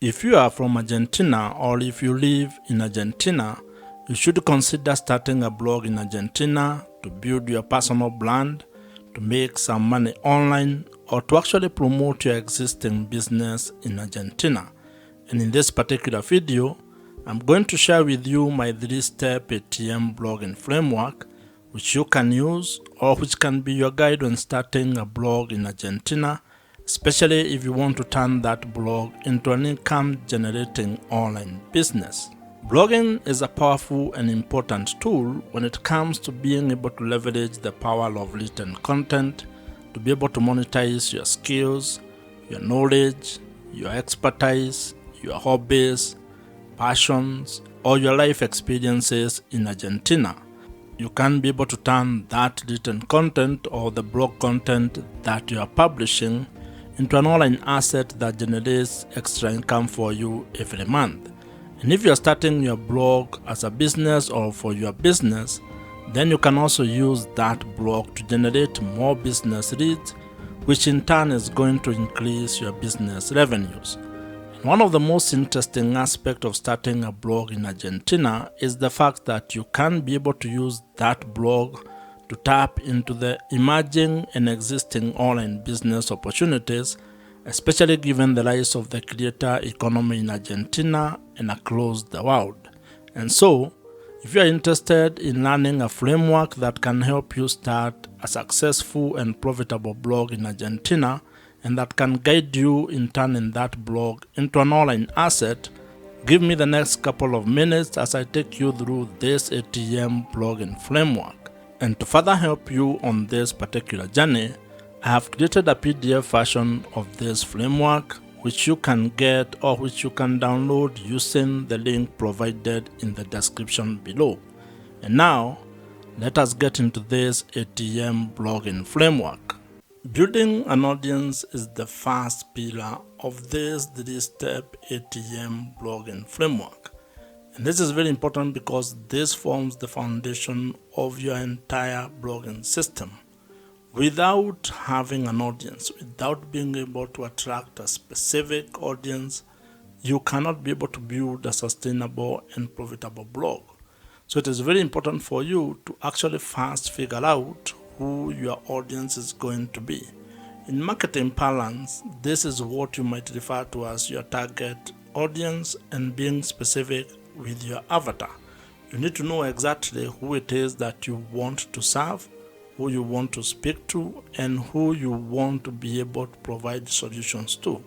If you are from Argentina or if you live in Argentina, you should consider starting a blog in Argentina to build your personal brand, to make some money online, or to actually promote your existing business in Argentina. And in this particular video, I'm going to share with you my 3-step ATM blogging framework, which you can use or which can be your guide when starting a blog in Argentina, especially if you want to turn that blog into an income-generating online business. Blogging is a powerful and important tool when it comes to being able to leverage the power of written content, to be able to monetize your skills, your knowledge, your expertise, your hobbies, passions, or your life experiences in Argentina. You can be able to turn that written content or the blog content that you are publishing into an online asset that generates extra income for you every month. And if you're starting your blog as a business or for your business, then you can also use that blog to generate more business leads, which in turn is going to increase your business revenues. And one of the most interesting aspects of starting a blog in Argentina is the fact that you can be able to use that blog to tap into the emerging and existing online business opportunities, especially given the rise of the creator economy in Argentina and across the world. And so, if you are interested in learning a framework that can help you start a successful and profitable blog in Argentina, and that can guide you in turning that blog into an online asset, give me the next couple of minutes as I take you through this ATM blogging framework. And to further help you on this particular journey, I have created a PDF version of this framework, which you can get or which you can download using the link provided in the description below. And now, let us get into this ATM blogging framework. Building an audience is the first pillar of this 3-step ATM blogging framework. And this is very important because this forms the foundation of your entire blogging system. Without having an audience, without being able to attract a specific audience, you cannot be able to build a sustainable and profitable blog. So it is very important for you to actually first figure out who your audience is going to be. In marketing parlance, this is what you might refer to as your target audience, and being specific with your avatar. You need to know exactly who it is that you want to serve, who you want to speak to, and who you want to be able to provide solutions to.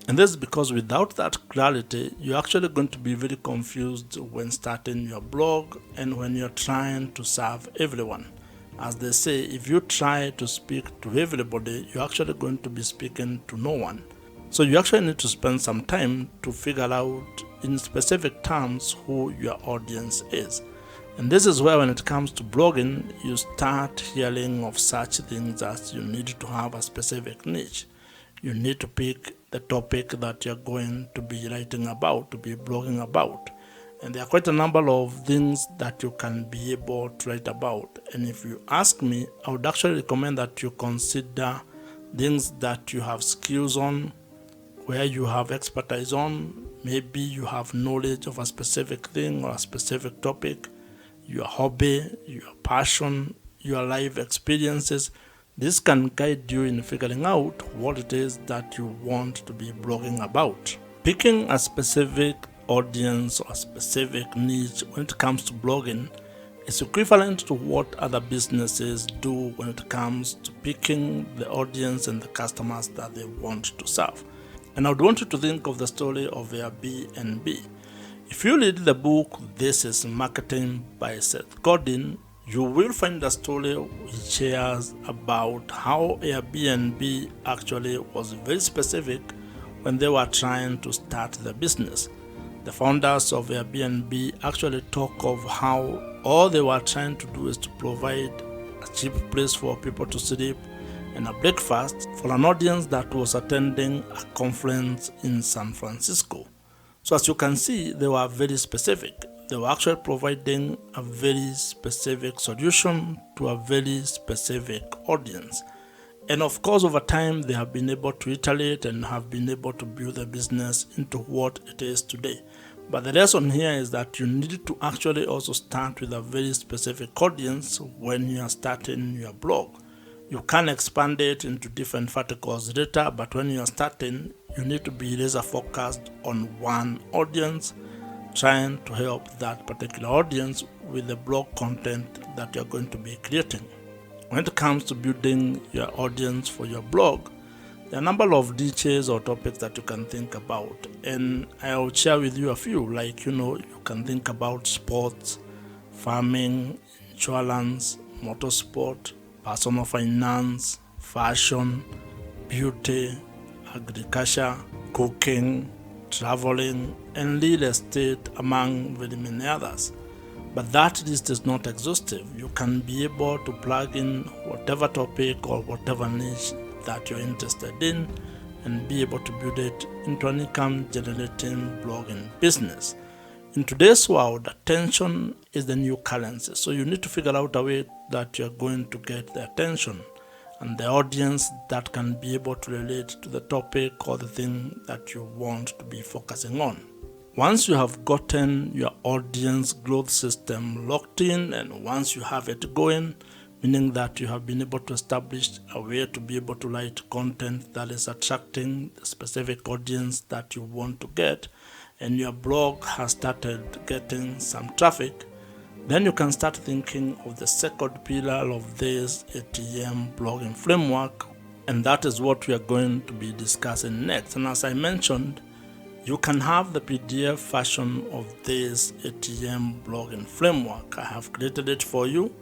And this is because without that clarity, you're actually going to be very confused when starting your blog and when you're trying to serve everyone. As they say, if you try to speak to everybody, you're actually going to be speaking to no one. So you actually need to spend some time to figure out in specific terms who your audience is. And this is where when it comes to blogging, you start hearing of such things as you need to have a specific niche. You need to pick the topic that you're going to be writing about, to be blogging about. And there are quite a number of things that you can be able to write about. And if you ask me, I would actually recommend that you consider things that you have skills on, where you have expertise on. Maybe you have knowledge of a specific thing or a specific topic, your hobby, your passion, your life experiences. This can guide you in figuring out what it is that you want to be blogging about. Picking a specific audience or specific niche when it comes to blogging is equivalent to what other businesses do when it comes to picking the audience and the customers that they want to serve. And I would want you to think of the story of Airbnb. If you read the book This is Marketing by Seth Godin, you will find a story he shares about how Airbnb actually was very specific when they were trying to start the business. The founders of Airbnb actually talk of how all they were trying to do is to provide a cheap place for people to sleep and a breakfast for an audience that was attending a conference in San Francisco. So as you can see, they were very specific. They were actually providing a very specific solution to a very specific audience. And of course, over time, they have been able to iterate and have been able to build the business into what it is today. But the lesson here is that you need to actually also start with a very specific audience when you are starting your blog. You can expand it into different verticals later, but when you are starting, you need to be laser focused on one audience, trying to help that particular audience with the blog content that you're going to be creating. When it comes to building your audience for your blog, there are a number of details or topics that you can think about, and I'll share with you a few. Like, you can think about sports, farming, insurance, motorsport, personal finance, fashion, beauty, agriculture, cooking, traveling, and real estate, among very many others. But that list is not exhaustive. You can be able to plug in whatever topic or whatever niche that you're interested in and be able to build it into an income generating blogging business. In today's world, attention is the new currency. So you need to figure out a way that you're going to get the attention and the audience that can be able to relate to the topic or the thing that you want to be focusing on. Once you have gotten your audience growth system locked in, and once you have it going, meaning that you have been able to establish a way to be able to write content that is attracting the specific audience that you want to get, and your blog has started getting some traffic, then you can start thinking of the second pillar of this ATM blogging framework, and that is what we are going to be discussing next. And as I mentioned, you can have the PDF version of this ATM blogging framework. I have created it for you,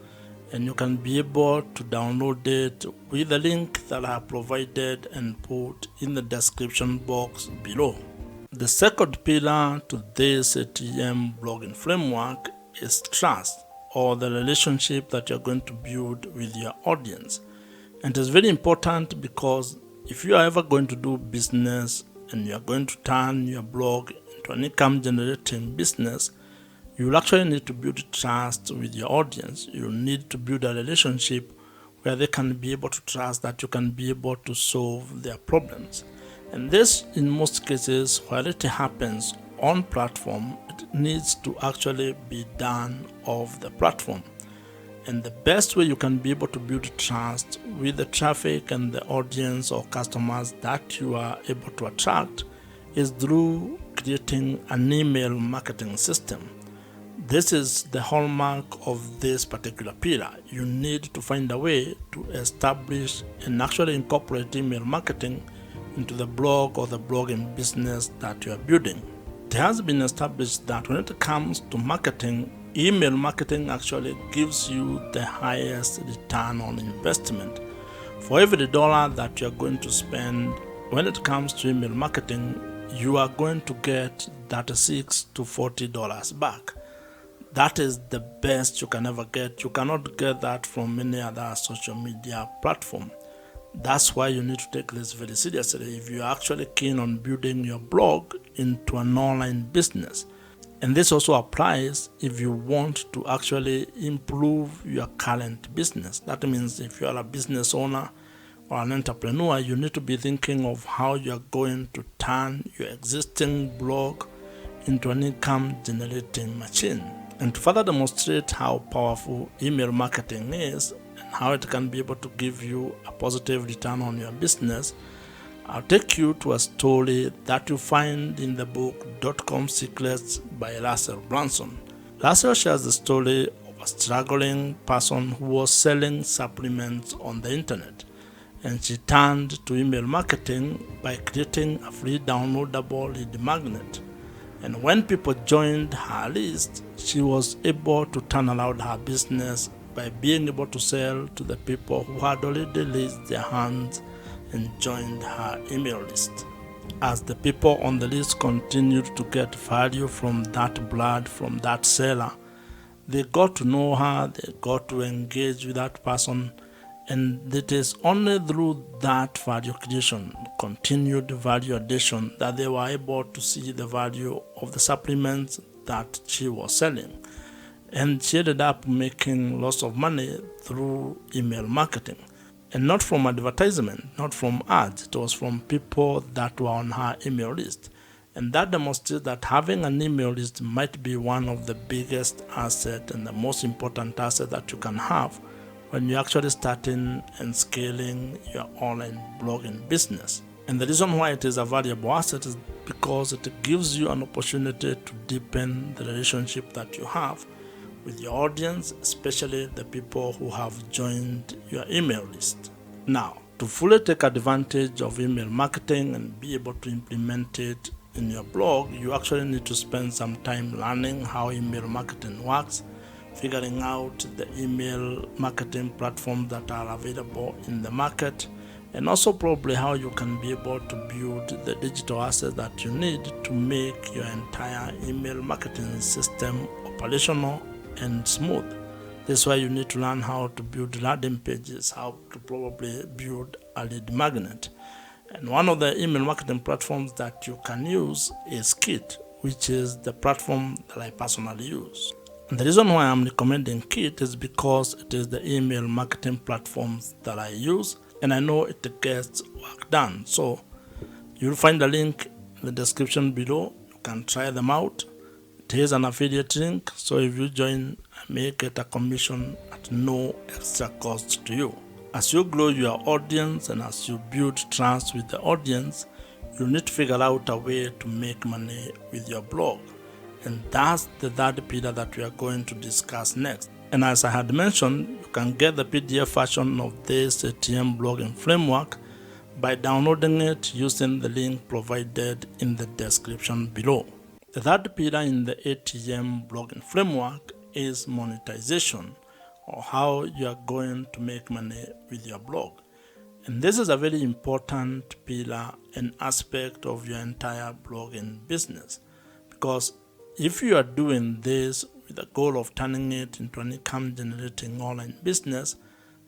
and you can be able to download it with the link that I have provided and put in the description box below. The second pillar to this ATM blogging framework is trust, or the relationship that you're going to build with your audience. And it is very important because if you are ever going to do business and you are going to turn your blog into an income generating business, you will actually need to build trust with your audience. You need to build a relationship where they can be able to trust that you can be able to solve their problems. And this, in most cases, while it happens on platform, it needs to actually be done off the platform. And the best way you can be able to build trust with the traffic and the audience or customers that you are able to attract is through creating an email marketing system. This is the hallmark of this particular pillar. You need to find a way to establish and actually incorporate email marketing into the blog or the blogging business that you are building. It has been established that when it comes to marketing, email marketing actually gives you the highest return on investment. For every dollar that you're going to spend when it comes to email marketing, you are going to get $36 to $40 back. That is the best you can ever get. You cannot get that from any other social media platform. That's why you need to take this very seriously if you're actually keen on building your blog into an online business. And this also applies if you want to actually improve your current business. That means if you are a business owner or an entrepreneur, you need to be thinking of how you're going to turn your existing blog into an income generating machine. And to further demonstrate how powerful email marketing is and how it can be able to give you a positive return on your business, I'll take you to a story that you find in the book .com Secrets by Russell Brunson. Russell shares the story of a struggling person who was selling supplements on the internet, and she turned to email marketing by creating a free downloadable lead magnet. And when people joined her list, she was able to turn around her business by being able to sell to the people who had already raised their hands and joined her email list. As the people on the list continued to get value from that blood, from that seller, they got to know her, they got to engage with that person, and it is only through that value creation, continued value addition, that they were able to see the value of the supplements that she was selling. And she ended up making lots of money through email marketing. And not from advertisement, not from ads. It was from people that were on her email list. And that demonstrates that having an email list might be one of the biggest assets and the most important asset that you can have when you're actually starting and scaling your online blogging business. And the reason why it is a valuable asset is because it gives you an opportunity to deepen the relationship that you have with your audience, especially the people who have joined your email list. Now, to fully take advantage of email marketing and be able to implement it in your blog, you actually need to spend some time learning how email marketing works, figuring out the email marketing platforms that are available in the market, and also probably how you can be able to build the digital assets that you need to make your entire email marketing system operational and smooth. This is why you need to learn how to build landing pages, how to probably build a lead magnet. And one of the email marketing platforms that you can use is Kit, which is the platform that I personally use. And the reason why I'm recommending Kit is because it is the email marketing platforms that I use, and I know it gets work done. So you'll find the link in the description below. You can try them out. It is an affiliate link, so if you join, I may get a commission at no extra cost to you. As you grow your audience and as you build trust with the audience, you need to figure out a way to make money with your blog. And that's the third pillar that we are going to discuss next. And as I had mentioned, you can get the PDF version of this ATM blogging framework by downloading it using the link provided in the description below. The third pillar in the ATM blogging framework is monetization, or how you are going to make money with your blog. And this is a very important pillar and aspect of your entire blogging business, because if you are doing this with the goal of turning it into an income generating online business,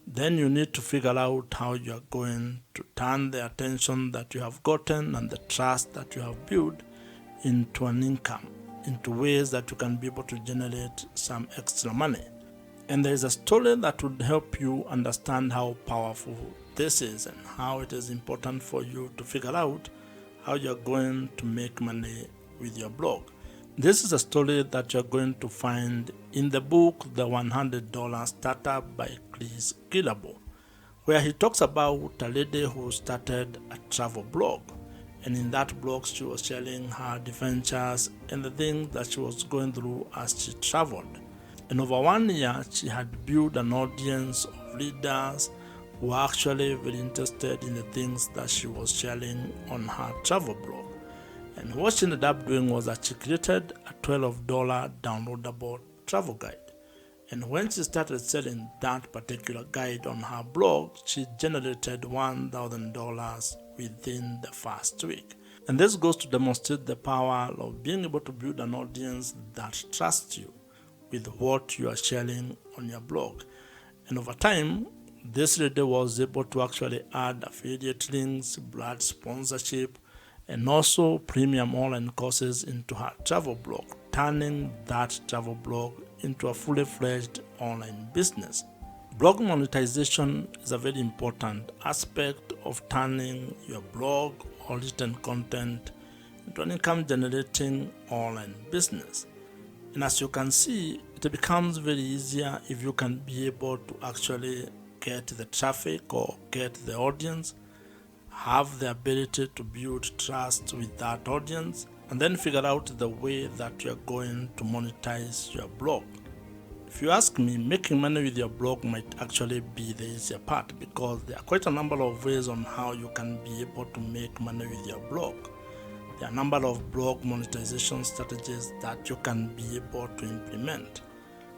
then you need to figure out how you are going to turn the attention that you have gotten and the trust that you have built into an income, into ways that you can be able to generate some extra money. And there is a story that would help you understand how powerful this is and how it is important for you to figure out how you're going to make money with your blog. This is a story that you're going to find in the book, The $100 Startup by Chris Gillabo, where he talks about a lady who started a travel blog. And in that blog, she was sharing her adventures and the things that she was going through as she traveled. And over 1 year, she had built an audience of readers who were actually very interested in the things that she was sharing on her travel blog. And what she ended up doing was that she created a $12 downloadable travel guide. And when she started selling that particular guide on her blog, she generated $1,000 within the first week. And this goes to demonstrate the power of being able to build an audience that trusts you with what you are sharing on your blog. And over time, this lady was able to actually add affiliate links, brand sponsorship, and also premium online courses into her travel blog, turning that travel blog into a fully fledged online business. Blog monetization is a very important aspect of turning your blog or written content into an income generating online business. And as you can see, it becomes very easier if you can be able to actually get the traffic or get the audience, have the ability to build trust with that audience, and then figure out the way that you're going to monetize your blog. If you ask me, making money with your blog might actually be the easier part, because there are quite a number of ways on how you can be able to make money with your blog. There are a number of blog monetization strategies that you can be able to implement.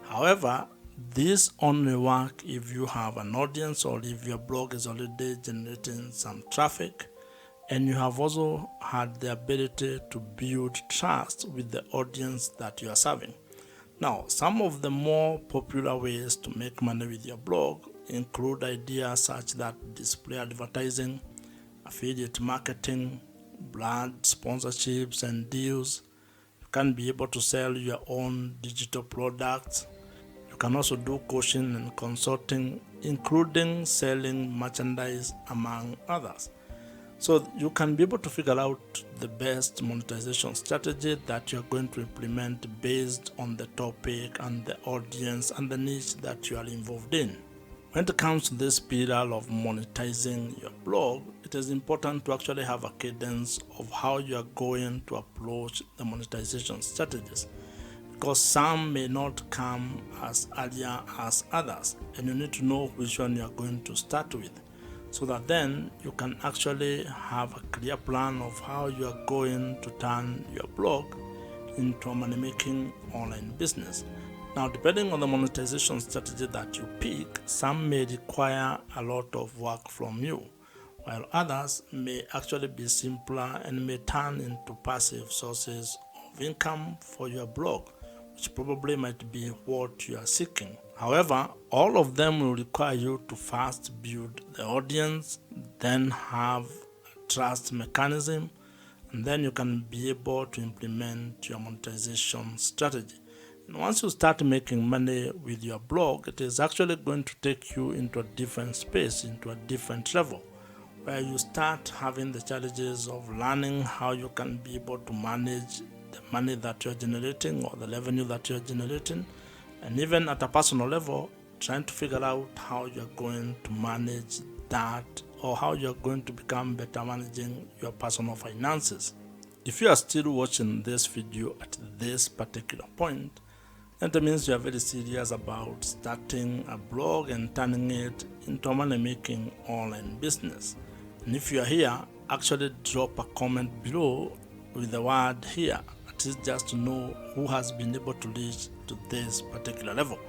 However, this only work if you have an audience or if your blog is already generating some traffic and you have also had the ability to build trust with the audience that you are serving. Now, some of the more popular ways to make money with your blog include ideas such that display advertising, affiliate marketing, brand sponsorships and deals. You can be able to sell your own digital products. You You can also do coaching and consulting, including selling merchandise, among others. So you can be able to figure out the best monetization strategy that you're going to implement based on the topic and the audience and the niche that you are involved in. When it comes to this spiral of monetizing your blog, it is important to actually have a cadence of how you are going to approach the monetization strategies, because some may not come as earlier as others, and you need to know which one you are going to start with, so that then you can actually have a clear plan of how you are going to turn your blog into a money-making online business. Now, depending on the monetization strategy that you pick, some may require a lot of work from you, while others may actually be simpler and may turn into passive sources of income for your blog, which probably might be what you are seeking. However, all of them will require you to first build the audience, then have a trust mechanism, and then you can be able to implement your monetization strategy. And once you start making money with your blog, it is actually going to take you into a different space, into a different level, where you start having the challenges of learning how you can be able to manage the money that you're generating or the revenue that you're generating, and even at a personal level, trying to figure out how you're going to manage that, or how you're going to become better managing your personal finances. If you are still watching this video at this particular point, then it means you are very serious about starting a blog and turning it into a money-making online business. And if you are here, actually drop a comment below with the word "here," at least just to know who has been able to reach to this particular level.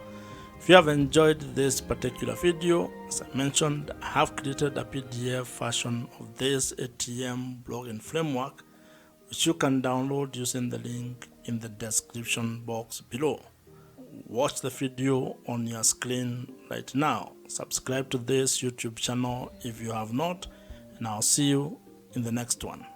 If you have enjoyed this particular video, as I mentioned, I have created a PDF version of this ATM blogging framework, which you can download using the link in the description box below. Watch the video on your screen right now. Subscribe to this YouTube channel if you have not, and I'll see you in the next one.